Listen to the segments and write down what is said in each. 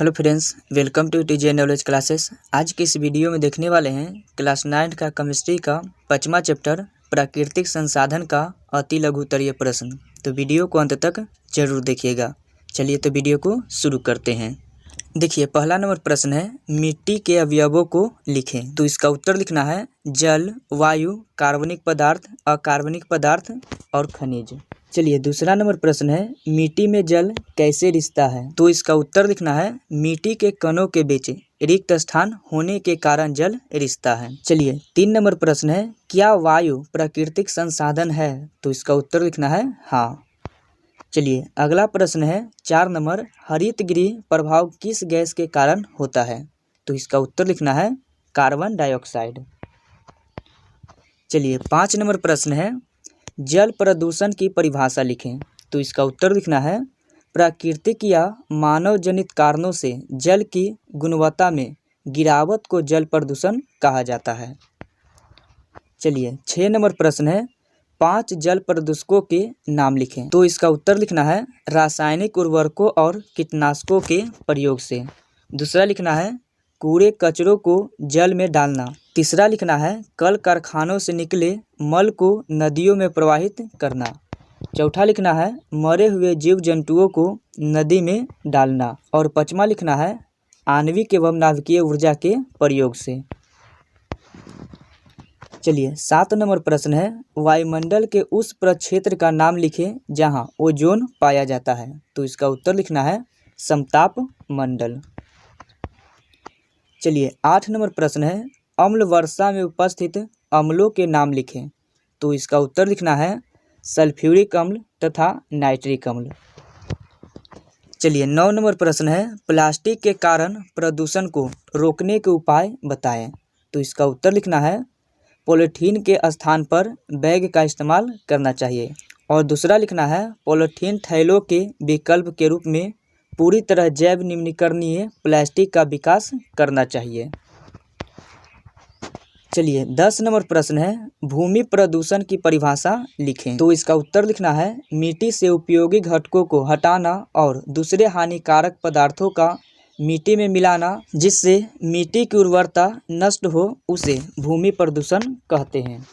Hello friends, welcome to TJ knowledge classes. आज के इस वीडियो में देखने वाले हैं क्लास 9 का केमिस्ट्री का 5वां चैप्टर प्राकृतिक संसाधन का अति लघुत्तरीय प्रश्न। तो वीडियो को अंत तक जरूर देखिएगा। चलिए तो वीडियो को शुरू करते हैं। देखिए, पहला नंबर प्रश्न है मिट्टी के अवयवों को लिखें। तो इसका उत्तर लिखना है जल, वायु, कार्बनिक पदार्थ, अकार्बनिक पदार्थ और खनिज। चलिए, दूसरा नंबर प्रश्न है मिट्टी में जल कैसे रिसता है। तो इसका उत्तर लिखना है मिट्टी के कणों के बीच रिक्त स्थान होने के कारण जल रिसता है। चलिए, 3 नंबर प्रश्न है क्या वायु प्राकृतिक संसाधन है। तो इसका उत्तर लिखना है हाँ। चलिए, अगला प्रश्न है 4 नंबर हरित गृह प्रभाव किस गैस के कारण होता है। तो इसका उत्तर लिखना है कार्बन डाइऑक्साइड। चलिए, 5 नंबर प्रश्न है जल प्रदूषण की परिभाषा लिखें। तो इसका उत्तर लिखना है प्राकृतिक या मानव जनित कारणों से जल की गुणवत्ता में गिरावट को जल प्रदूषण कहा जाता है। चलिए, 6 नंबर प्रश्न है 5 जल प्रदूषकों के नाम लिखें। तो इसका उत्तर लिखना है रासायनिक उर्वरकों और कीटनाशकों के प्रयोग से। दूसरा लिखना है कूड़े कचरों को जल में डालना। तीसरा लिखना है कल कारखानों से निकले मल को नदियों में प्रवाहित करना। चौथा लिखना है मरे हुए जीव जंतुओं को नदी में डालना। और 5वां लिखना है आणविक एवं नाभिकीय ऊर्जा के प्रयोग से। चलिए, 7 नंबर प्रश्न है वायुमंडल के उस प्रक्षेत्र का नाम लिखें जहां ओजोन पाया जाता है। तो इसका उत्तर लिखना है समताप मंडल। चलिए, 8 नंबर प्रश्न है अम्ल वर्षा में उपस्थित अम्लों के नाम लिखें। तो इसका उत्तर लिखना है सल्फ्यूरिक अम्ल तथा नाइट्रिक अम्ल। चलिए, 9 नंबर प्रश्न है प्लास्टिक के कारण प्रदूषण को रोकने के उपाय बताएं। तो इसका उत्तर लिखना है पॉलीथीन के स्थान पर बैग का इस्तेमाल करना चाहिए। और दूसरा लिखना है पॉलीथीन थैलों के विकल्प के रूप में पूरी तरह जैव निम्नीकरणीय प्लास्टिक का विकास करना चाहिए। चलिए, 10 नंबर प्रश्न है भूमि प्रदूषण की परिभाषा लिखें। तो इसका उत्तर लिखना है मिट्टी से उपयोगी घटकों को हटाना और दूसरे हानिकारक पदार्थों का मिट्टी में मिलाना जिससे मिट्टी की उर्वरता नष्ट हो उसे भूमि प्रदूषण कहते हैं।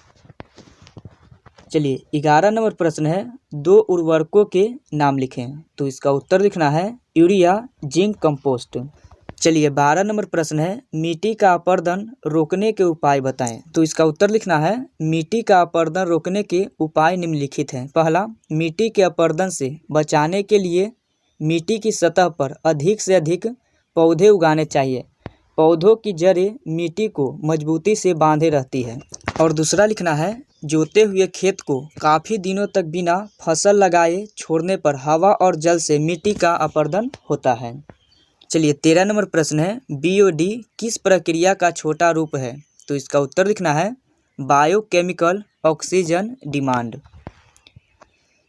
चलिए, 11 नंबर प्रश्न है 2 उर्वरकों के नाम लिखें। तो इसका उत्तर लिखना है यूरिया, जिंक, कंपोस्ट। चलिए, 12 नंबर प्रश्न है मिट्टी का अपरदन रोकने के उपाय बताएं। तो इसका उत्तर लिखना है मिट्टी का अपरदन रोकने के उपाय निम्नलिखित हैं। पहला, मिट्टी के अपरदन से बचाने के लिए मिट्टी की सतह पर अधिक से अधिक पौधे उगाने चाहिए। पौधों की जड़ें मिट्टी को मजबूती से बांधे रहती है। और दूसरा लिखना है जोते हुए खेत को काफ़ी दिनों तक बिना फसल लगाए छोड़ने पर हवा और जल से मिट्टी का अपरदन होता है। चलिए, 13 नंबर प्रश्न है बीओडी किस प्रक्रिया का छोटा रूप है। तो इसका उत्तर लिखना है बायोकेमिकल ऑक्सीजन डिमांड।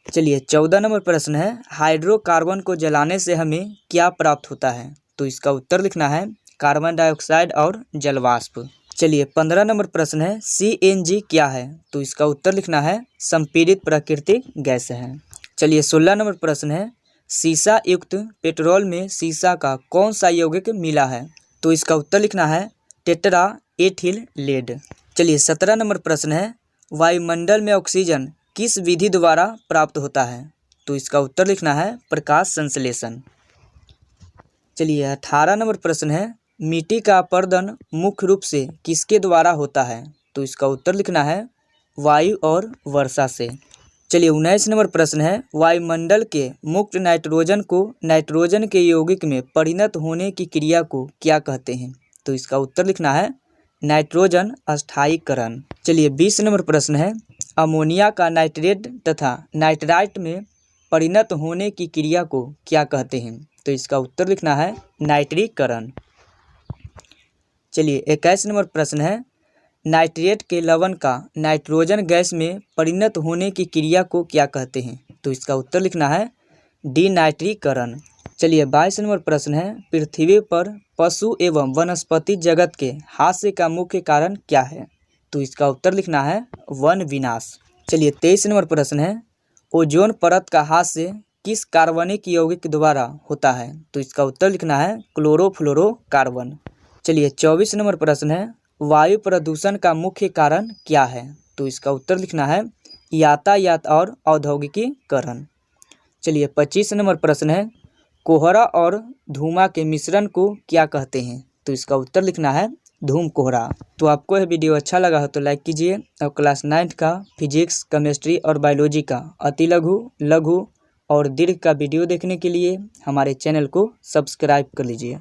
चलिए, 14 नंबर प्रश्न है हाइड्रोकार्बन को जलाने से हमें क्या प्राप्त होता है। तो इसका उत्तर लिखना है कार्बन डाइऑक्साइड और जलवाष्प। चलिए, 15 नंबर प्रश्न है सीएनजी क्या है। तो इसका उत्तर लिखना है संपीड़ित प्राकृतिक गैस है। चलिए, 16 नंबर प्रश्न है सीसा युक्त पेट्रोल में सीसा का कौन सा यौगिक मिला है। तो इसका उत्तर लिखना है टेट्रा एथिल लेड। चलिए, 17 नंबर प्रश्न है वायुमंडल में ऑक्सीजन किस विधि द्वारा प्राप्त होता है। तो इसका उत्तर लिखना है प्रकाश संश्लेषण। चलिए, 18 नंबर प्रश्न है मिट्टी का अपरदन मुख्य रूप से किसके द्वारा होता है। तो इसका उत्तर लिखना है वायु और वर्षा से। चलिए, 19 नंबर प्रश्न है वायुमंडल के मुक्त नाइट्रोजन को नाइट्रोजन के यौगिक में परिणत होने की क्रिया को क्या कहते हैं। तो इसका उत्तर लिखना है नाइट्रोजन अस्थायीकरण। चलिए, 20 नंबर प्रश्न है अमोनिया का नाइट्रेट तथा नाइट्राइट में परिणत होने की क्रिया को क्या कहते हैं। तो इसका उत्तर लिखना है नाइट्रीकरण। चलिए, 21 नंबर प्रश्न है नाइट्रेट के लवण का नाइट्रोजन गैस में परिणत होने की क्रिया को क्या कहते हैं। तो इसका उत्तर लिखना है डिनाइट्रीकरण। चलिए, 22 नंबर प्रश्न है पृथ्वी पर पशु एवं वनस्पति जगत के हास्य का मुख्य कारण क्या है। तो इसका उत्तर लिखना है वन विनाश। चलिए, 23 नंबर प्रश्न है ओजोन परत का हास्य किस कार्बनिक यौगिक द्वारा होता है? तो इसका उत्तर लिखना है क्लोरोफ्लोरोकार्बन। चलिए 24 नंबर प्रश्न है, वायु प्रदूषण का मुख्य कारण क्या है? तो इसका उत्तर लिखना है यातायात और औद्योगिकीकरण। चलिए 25 नंबर प्रश्न है, कोहरा और धुआं के मिश्रण को क्या कहते हैं? तो इसका उत्तर लिखना है धूम कोहरा। तो आपको यह वीडियो अच्छा लगा हो तो लाइक कीजिए और क्लास 9 का फिजिक्स, केमिस्ट्री और बायोलॉजी का अति लघु, लघु और दीर्घ का वीडियो देखने के लिए हमारे चैनल को सब्सक्राइब कर लीजिए।